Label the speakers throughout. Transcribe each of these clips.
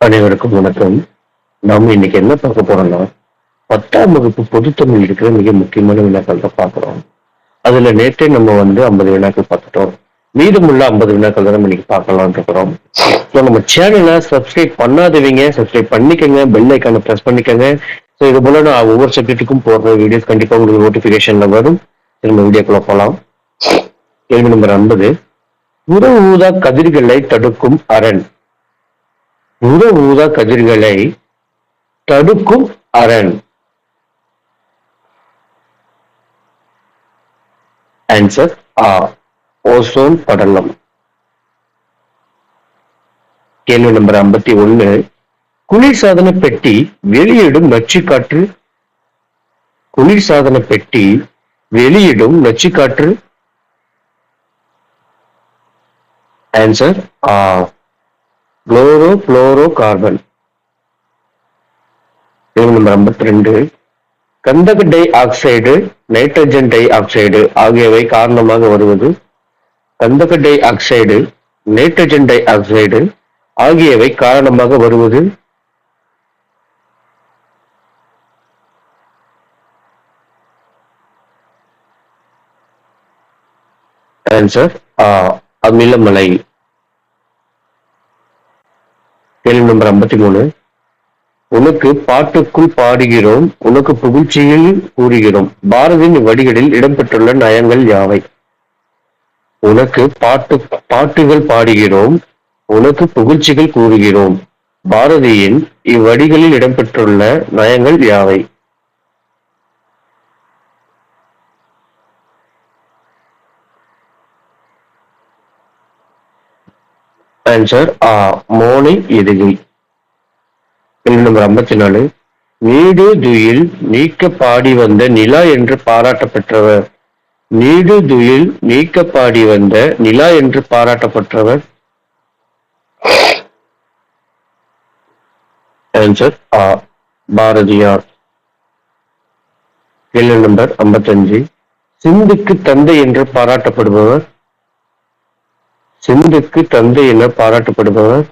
Speaker 1: அனைவருக்கும் வணக்கம். நாம இன்னைக்கு என்ன பார்க்க போறோம்னா, 10ஆம் வகுப்பு பொதுத்தமிழ் இருக்கிற மிக முக்கியமான வினாக்கள் தான் பார்க்குறோம். அதுல நேற்றே நம்ம 50 வினாக்கள் பார்த்துட்டோம். மீதமுள்ள 50 வினாக்கள் தான் நம்ம இன்னைக்கு பார்க்கலாம்னு இருக்கிறோம். ஸோ நம்ம சேனலை சப்ஸ்கிரைப் பண்ணாதவங்க சப்ஸ்கிரைப் பண்ணிக்கங்க, பெல் ஐக்கானை ப்ரெஸ் பண்ணிக்கங்க. ஸோ இது போல நான் ஒவ்வொரு சப்ஜெக்ட்டுக்கும் போடுற வீடியோஸ் கண்டிப்பா உங்களுக்கு நோட்டிஃபிகேஷன்ல வரும். நம்ம வீடியோக்குள்ள போலாம். கேள்வி நம்பர் 50. புற ஊதா கதிர்களை தடுக்கும் அரண். புற ஊதா கதிர்களை தடுக்கும் அரண். ஆன்சர் ஆ, ஓசோன் படலம். கேள்வி நம்பர் 51. குளிர்சாதன பெட்டி வெளியிடும் நச்சுக்காற்று. குளிர்சாதன பெட்டி வெளியிடும் நச்சுக்காற்று. ஆன்சர் ஆ, குளோரோ கார்பன். கேள்வி நம்பர் 52. கந்தக di oxide, nitrogen di oxide ஆகியவை காரணமாக வருவது. கந்தக di oxide, nitrogen di oxide ஆகியவை காரணமாக வருவது. ஆன்சர் ஆ, அமிலமலை. கேள்வி நம்பர் 53. உனக்கு பாட்டுக்குள் பாடுகிறோம், உனக்கு புகழ்ச்சியில் கூறுகிறோம், பாரதியின் வடிகளில் இடம்பெற்றுள்ள நயங்கள் யாவை? உனக்கு பாட்டுகள் பாடுகிறோம், உனக்கு புகழ்ச்சிகள் கூறுகிறோம், பாரதியின் இவ்வடிகளில் இடம்பெற்றுள்ள நயங்கள் யாவை? ஆன்சர் ஆ, மோனை எதுகை. கேள்வி நம்பர் 54. நீடு துயில் நீக்க பாடி வந்த நிலா என்று பாராட்ட பெற்றவர். நீடு துயில் நீக்க பாடி வந்த நிலா என்று பாராட்டப்பட்டவர். ஆன்சர் ஆ, பாரதியார். கேள்வி நம்பர் 55. சிந்துக்கு தந்தை என்று பாராட்டப்படுபவர். சிந்துக்கு தந்தை என பாராட்டப்படுபவர்.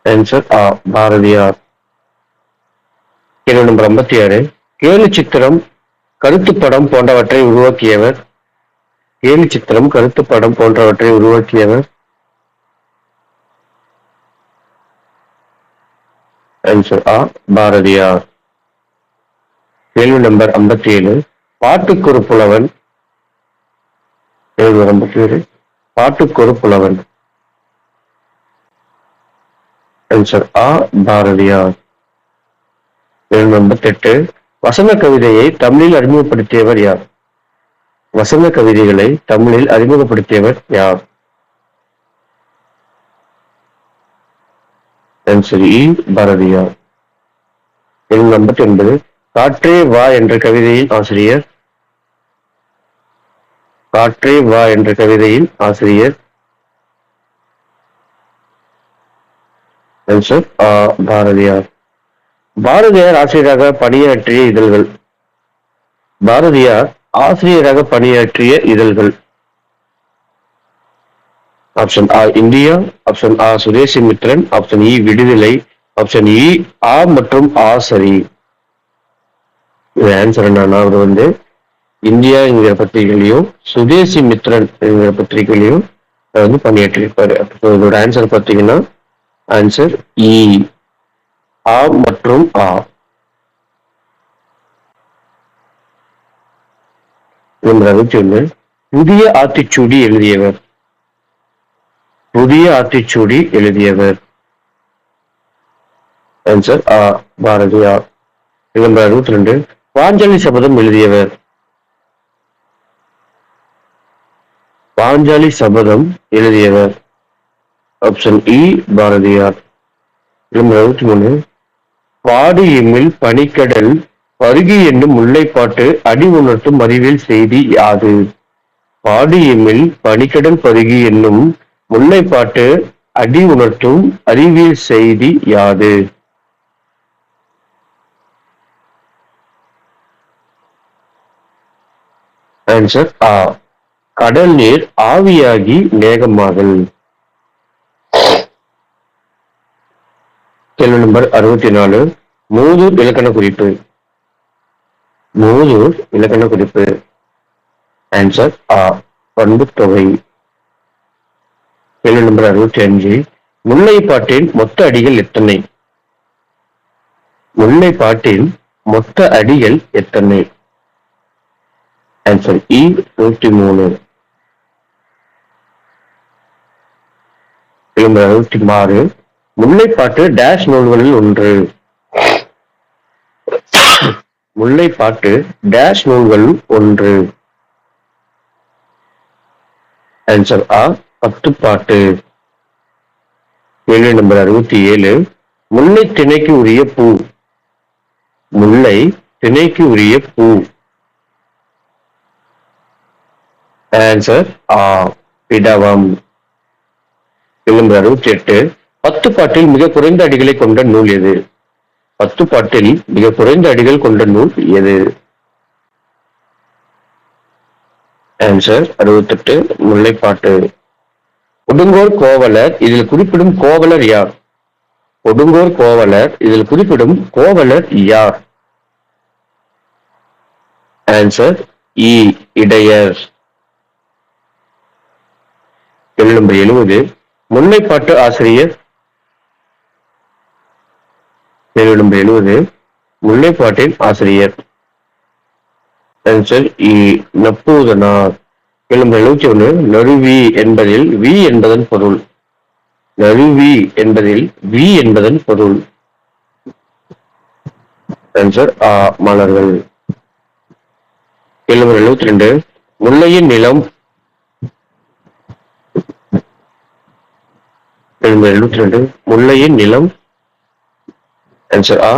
Speaker 1: ஆன்சர் ஆ, பாரதியார். கேள்வி நம்பர் 56. கேலி சித்திரம், கருத்துப்படம் போன்றவற்றை உருவாக்கியவர். கேலி சித்திரம், கருத்துப்படம் போன்றவற்றை உருவாக்கியவர். ஆன்சர் ஆ, பாரதியார். கேள்வி நம்பர் 57. பாட்டுக்கொரு புலவன். கேள்வி 57. பாட்டுக்கொரு புலவன். ஆன்சர் ஆ, பாரதியார். கேள்வி 58. வசன கவிதையை தமிழில் அறிமுகப்படுத்தியவர் யார்? வசன கவிதைகளை தமிழில் அறிமுகப்படுத்தியவர் யார்? ஆன்சர் இ, பாரதியார். கேள்வி 59. காற்றே வா என்ற கவிதையின் ஆசிரியர். காற்றே வா என்ற கவிதையின் ஆசிரியர். ஆன்சர் ஆ, பாரதியார். பாரதியார் ஆசிரியராக பணியாற்றிய இதழ்கள். பாரதியார் ஆசிரியராக பணியாற்றிய இதழ்கள். ஆப்ஷன் ஆ, இந்தியா. ஆப்ஷன் ஆ, சுதேசி மித்ரன். ஆப்ஷன் இ, விடுதலை. ஆப்ஷன் இ, ஆ மற்றும் ஆ சரி. இது ஆன்சர் என்னன்னா, அவர் இந்தியா என்கிற பத்திரிகையிலையும் சுதேசி மித்ரன் என்கிற பத்திரிகையிலையும் பணியாற்றியிருப்பாரு. இதோட ஆன்சர் பார்த்தீங்கன்னா ஆன்சர் இ, ஆ மற்றும் ஆ. நம்பர் 61. புதிய ஆத்திச்சூடி எழுதியவர். புதிய ஆத்திச்சூடி எழுதியவர். ஆன்சர் ஆ, பாரதியார். நம்பர் 62. பாஞ்சாலி சபதம் எழுதியவர். பாஞ்சாலி சபதம் எழுதியவர். ஆப்ஷன் இ, பாரதியார். நம்பர் 63. பாடு எம்மில் பனிக்கடல் பருகி என்னும் முல்லைப்பாட்டு அடி உணர்த்தும் அறிவியல் செய்தி யாது? பாடு எம்மில் பனிக்கடல் பருகி என்னும் முல்லைப்பாட்டு அடி உணர்த்தும் அறிவியல் செய்தி யாது? ஆன்சர் ஆ, கடல் நீர் ஆவியாகி மேகமாதல். கேள்வி நம்பர் 64. மூதூர் இலக்கண குறிப்பு. மூதூர் இலக்கண குறிப்பு. ஆன்சர் ஆ. பண்புத்தொகை. கேள்வி நம்பர் 65. முல்லைப்பாட்டின் மொத்த அடிகள் எத்தனை? முல்லைப்பாட்டின் மொத்த அடிகள் எத்தனை? ஆன்சர் இ. 103. கேள்வி நம்பர் 66. முல்லைப்பாட்டு டேஷ் நூல்களில் ஒன்று. முல்லைப்பாட்டு டேஷ் நூல்கள் ஒன்று. ஆன்சர் ஆ. பத்துப்பாட்டு. கேள்வி நம்பர் 67. முல்லை திணைக்கு உரிய பூ. முல்லை திணைக்கு உரிய பூ. ஆன்சர் ஆ. பிடவம். கேள்வி நம்பர் 68. பத்துப்பாட்டில் மிக குறைந்த அடிகளை கொண்ட நூல் எது? பத்துப்பாட்டில் மிக குறைந்த அடிகள் கொண்ட நூல் எது? ஆன்சர் 68. முல்லைப்பாட்டு. கொடுங்கோர் கோவலர் இதில் குறிப்பிடும் கோவலர் யார்? கொடுங்கோர் கோவலர் இதில் குறிப்பிடும் கோவலர் யார்? ஆன்சர் இ. இடையர். கேள்வி நம்பர் 70. முல்லைப்பாட்டு ஆசிரியர். கேள்வி நம்பர் 70. முல்லைப்பாட்டின் ஆசிரியர். ஆன்சர் இ. நப்பூதனார். கேள்வி நம்பர் 71. நறுவி என்பதில் வி என்பதன் பொருள். நறுவி என்பதில் வி என்பதன் பொருள். ஆன்சர் ஆ. மலர்கள். கேள்வி நம்பர் 72. முல்லையின் நிலம். கேள்வி நம்பர் 72. முல்லையின் நிலம். ஆன்சர் ஆ.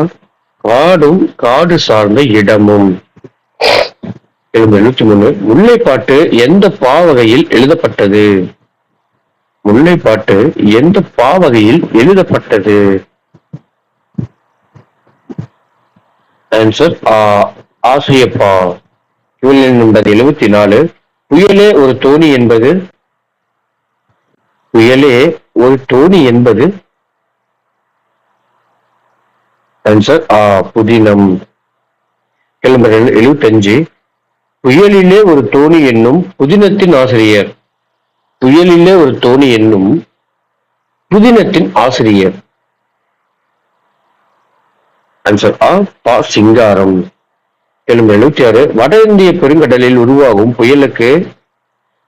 Speaker 1: காடும் காடு சார்ந்த இடமும். கேள்வி நம்பர் 73. முல்லைப்பாட்டு எந்த பாவகையில் எழுதப்பட்டது? முல்லைப்பாட்டு எந்த பாவகையில் எழுதப்பட்டது? ஆன்சர் ஆ. ஆசிரியப்பா. கேள்வி நம்பர் 74. புயலே ஒரு தோணி என்பது. புயலே ஒரு தோணி என்பது. ஆன்சர் ஆ. புதினம். கேள்வி நம்பர் 75. புயலிலே ஒரு தோணி என்னும் புதினத்தின் ஆசிரியர். புயலிலே ஒரு தோணி என்னும் புதினத்தின் ஆசிரியர். ஆன்சர் ஆ. பா. சிங்காரம். கேள்வி நம்பர் 76. வட இந்திய பெருங்கடலில் உருவாகும் புயலுக்கு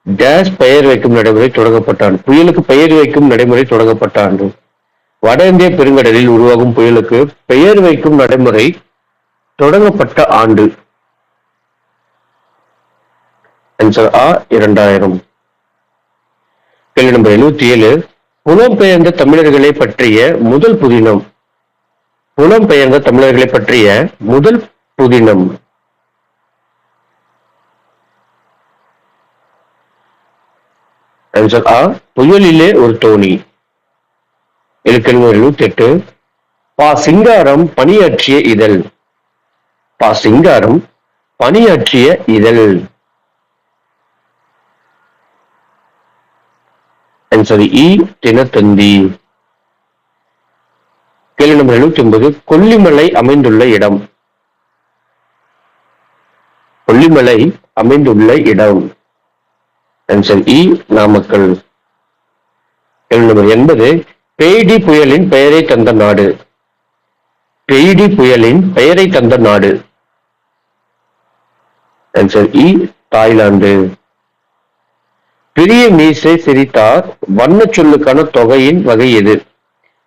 Speaker 1: டேஷ் பெயர் வைக்கும் நடைமுறை தொடங்கப்பட்ட ஆண்டு. புயலுக்கு பெயர் வைக்கும் நடைமுறை தொடங்கப்பட்ட ஆண்டு. வட இந்திய பெருங்கடலில் உருவாகும் புயலுக்கு பெயர் வைக்கும் நடைமுறை தொடங்கப்பட்ட ஆண்டு. ஆன்சர் ஆ. 2000. கேள்வி நம்பர் 77. புலம்பெயர்ந்த தமிழர்களை பற்றிய முதல் புதினம். புலம்பெயர்ந்த தமிழர்களை பற்றிய முதல் புதினம். ஆன்சர் ஆ. புயலிலே ஒரு தோணி. கேள்வி நம்பர் 78. பா. சிங்காரம் பணியாற்றிய இதழ். பா. சிங்காரம் பணியாற்றிய இதழ். ஆன்சர் இ. தினத்தந்தி. கேள்வி நம்பர் 79. கொல்லிமலை அமைந்துள்ள இடம். கொல்லிமலை அமைந்துள்ள இடம். ஆன்சர் இ. நாமக்கல். கேள்வி நம்பர் 80. பெய்டி புயலின் பெயரை தந்த நாடு. பெய்டி புயலின் பெயரை தந்த நாடு. ஆன்சர் இ. தாய்லாந்து. பெரிய மீசை சிரித்தார் வண்ண சொல்லுக்கான தொகையின் வகை எது?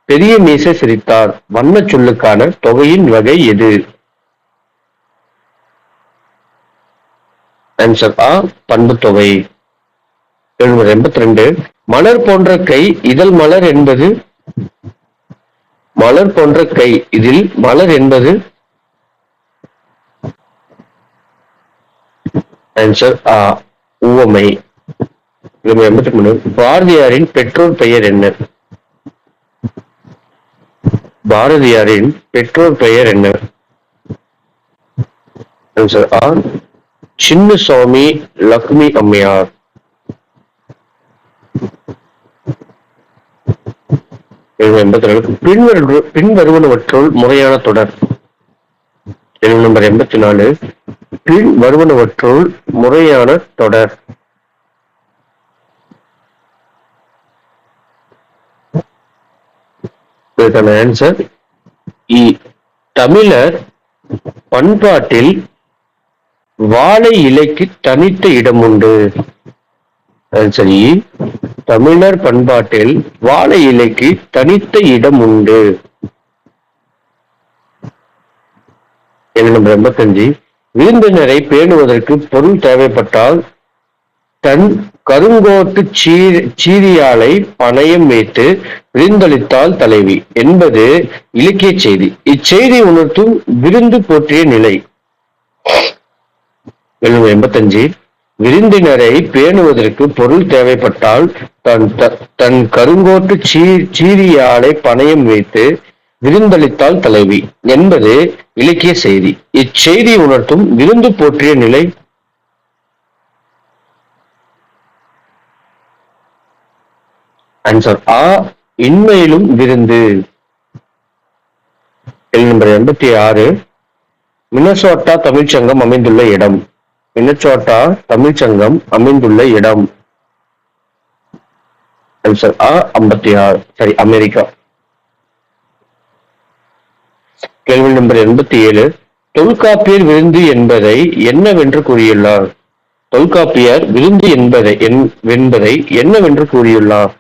Speaker 1: பெரிய மீசை சிரித்தார் வண்ண சொல்லுக்கான தொகையின் வகை எது? ஆன்சர் ஆ. பண்பு தொகை. 82. மலர் போன்ற கை இதழ் மலர் என்பது. மலர் போன்ற கை இதில் மலர் என்பது. ஆன்சர் ஆ. உவமை. 83. பாரதியாரின் பெற்றோர் பெயர் என்ன? பாரதியாரின் பெற்றோர் பெயர் என்ன? ஆன்சர் ஆ. சின்னசுவாமி லக்ஷ்மி அம்மையார். பின்வருவனவற்றுள் முறையான தொடர். கேள்வி நம்பர் 84. பின் வருவனவற்றுள் முறையான தொடர். இதற்கான ஆன்சர் இ. தமிழர் பண்பாட்டில் வாழை இலைக்கு தனித்த இடம் உண்டு. ஆன்சர் இ. தமிழர் பண்பாட்டில் வாழை இலைக்கு தனித்த இடம் உண்டு. கேள்வி நம்பர் 85. விருந்தினரை பேணுவதற்கு பொருள் தேவைப்பட்டால் தன் கருங்கோட்டு சீரியாலை பணயம் வைத்து விருந்தளித்தாள் தலைவி என்பது இலக்கிய செய்தி. இச்செய்தி உணர்த்தும் விருந்து போற்றிய நிலை. 85. விருந்தினரை பேணுவதற்கு பொருள் தேவைப்பட்டால் தன் கருங்கோட்டு சீரியாலை பணயம் வைத்து விருந்தளித்தாள் தலைவி என்பது இலக்கிய செய்தி. இச்செய்தி உணர்த்தும் விருந்து போற்றிய நிலை. ஆன்சர் ஆ. இன்மையிலும் விருந்து. கேள்வி நம்பர் 86. மினசோட்டா தமிழ்ச்சங்கம் அமைந்துள்ள இடம். மினசோட்டா தமிழ்ச்சங்கம் அமைந்துள்ள இடம். ஆன்சர் ஆ. 56. சரி, அமெரிக்கா. கேள்வி நம்பர் 87. தொல்காப்பியர் விருந்து என்பதை என்னவென்று கூறியுள்ளார்? தொல்காப்பியர் விருந்து என்பதை என்னவென்று கூறியுள்ளார்?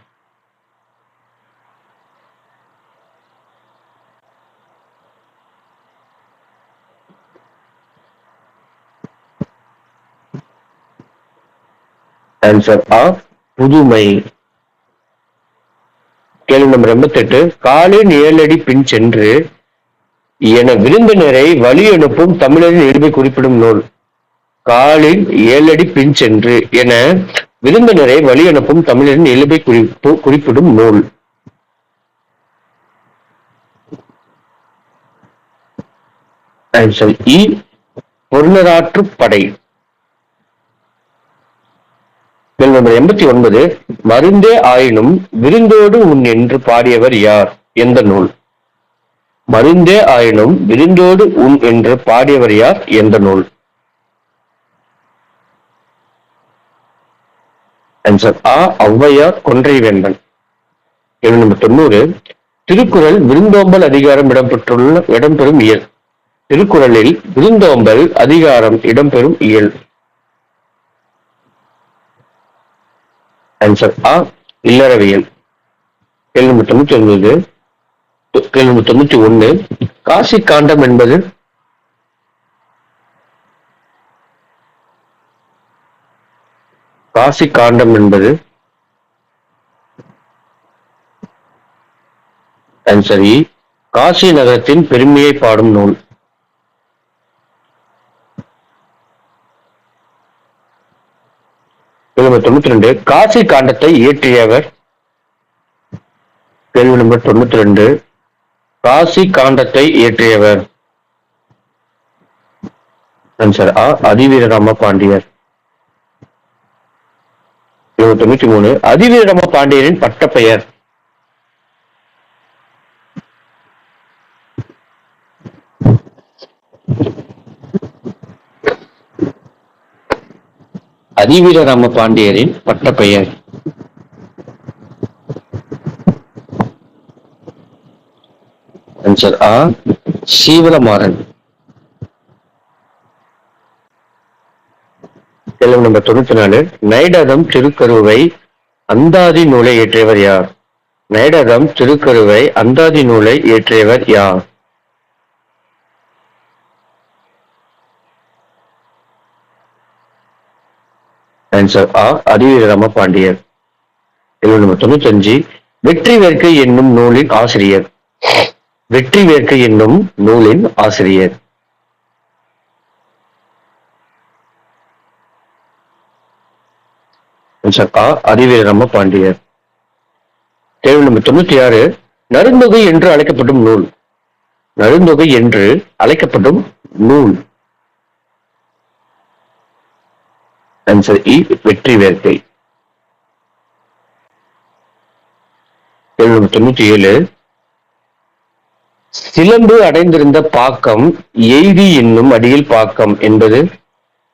Speaker 1: ஆன்சர் ஆ. புதுமை. கேள்வி நம்பர் 88. காலின் 7 அடி பின் சென்று என விருந்தினரை வழி அனுப்பும் தமிழரின் இயல்பை குறிப்பிடும் நூல். காலின் 7 அடி பின் சென்று என விருந்தினரை வழி அனுப்பும் தமிழரின் இயல்பை குறிப்பிடும் நூல். ஆன்சர் இ. பொருளராற்றுப்படை. கேள்வி நம்பர் 89. மருந்தே ஆயினும் விருந்தோடு உன் என்று பாடியவர் யார்? எந்த நூல்? மருந்தே ஆயினும் விருந்தோடு உன் என்று பாடியவர் யார்? எந்த நூல்? ஆன்சர் ஆ. ஔவையார் கொன்றைவேந்தன். கேள்வி நம்பர் 90. திருக்குறள் விருந்தோம்பல் அதிகாரம் இடம்பெறும் இயல். திருக்குறளில் விருந்தோம்பல் அதிகாரம் இடம்பெறும் இயல். ஆன்சர் ஆ. இல்லறவியல். கேள்வி நம்பர் 99. கேள்வி நம்பர் 91. காசி காண்டம் என்பது? காசி காண்டம் என்பது? ஆன்சர் இ. காசி நகரத்தின் பெருமையை பாடும் நூல். கேள்வி நம்பர் 92. காசி காண்டத்தை இயற்றியவர்? கேள்வி நம்பர் 92. காசி காண்டத்தை இயற்றியவர்? ஆன்சர் ஆ. அதிவீரராம பாண்டியர். 93. அதிவீரராம பாண்டியரின் பட்டப்பெயர்? அதிவீரராம பாண்டியரின் பட்டப்பெயர்? ஆன்சர் ஆ. சீவலமாறன். கேள்வி நம்பர் 94. நைடதம் திருக்கருவை அந்தாதி நூலை இயற்றியவர் யார்? நைடதம் திருக்கருவை அந்தாதி நூலை இயற்றியவர் யார்? ஆன்சர் ஆ. அதிவீரராம பாண்டியர். கேள்வி நம்பர் 95. வெற்றி வேர்க்கை என்னும் நூலின் ஆசிரியர். வெற்றி வேர்க்கை என்னும் நூலின் ஆசிரியர்? ஆன்சர் ஆ. அதிவீரராம பாண்டியர். கேள்வி நம்பர் 96. நருந்தொகை என்று அழைக்கப்படும் நூல். நருந்தொகை என்று அழைக்கப்படும் நூல். ஆன்சர் இ. வெற்றி வேர்க்கை. கேள்வி நம்பர் 97. சிலம்பு அடைந்திருந்த பாக்கம் எய்தி என்னும் அடியில் பாக்கம் என்பது.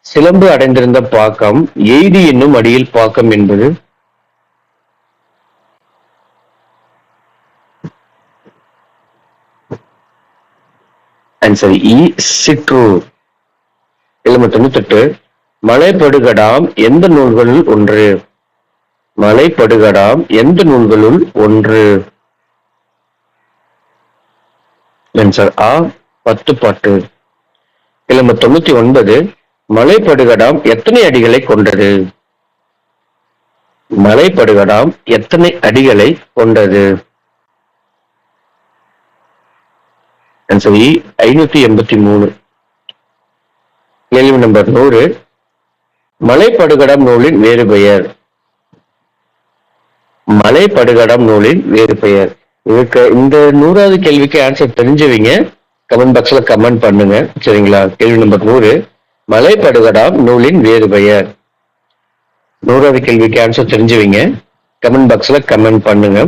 Speaker 1: சிலம்பு அடைந்திருந்த பாக்கம் எய்தி என்னும் அடியில் பாக்கம் என்பது. ஆன்சர் இ சிற்றூர். கேள்வி நம்பர் 98. மலைப்படுகடாம் எந்த நூல்களுள் ஒன்று. மலைப்படுகடாம் எந்த நூல்களுள் ஒன்று. ஆன்சர் ஆ பத்துப்பாட்டு. கேள்வி நம்பர் 99. மலைப்படுகடாம் எத்தனை அடிகளை கொண்டது. மலைப்படுகடாம் எத்தனை அடிகளை கொண்டது. ஆன்சர் இ 583. கேள்வி நம்பர் 100. மலைப்படுகடாம் நூலின் வேறு பெயர். மலைப்படுகடாம் நூலின் வேறு பெயர். இதுக்கு இந்த 100வது கேள்விக்கு ஆன்சர் தெரிஞ்சவங்க கமெண்ட் பாக்ஸ்ல கமெண்ட் பண்ணுங்க. சரிங்களா? கேள்வி நம்பர் 100. மலைப்படுகடாம் நூலின் வேறு பெயர். 100வது கேள்விக்கு ஆன்சர் தெரிஞ்சவங்க கமெண்ட் பாக்ஸ்ல கமெண்ட் பண்ணுங்க.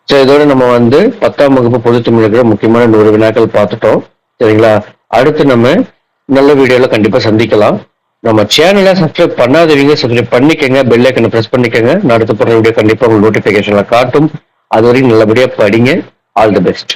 Speaker 1: சரி, இதோட நம்ம 10ஆம் வகுப்பு பொதுத்தமிழ் இருக்கிற முக்கியமான 100 வினாக்கள் பார்த்துட்டோம். சரிங்களா? அடுத்து நம்ம நல்ல வீடியோல கண்டிப்பா சந்திக்கலாம். நம்ம சேனலை சப்ஸ்கிரைப் பண்ணாதவங்க சப்ஸ்கிரைப் பண்ணிக்கங்க, பெல் ஐக்கனை பிரஸ் பண்ணிக்கங்க. நான் அடுத்து போடுற வீடியோ கண்டிப்பா உங்களுக்கு நோட்டிபிகேஷன்ல காட்டும். அது வரைக்கும் நல்லபடியா படிங்க. All the best.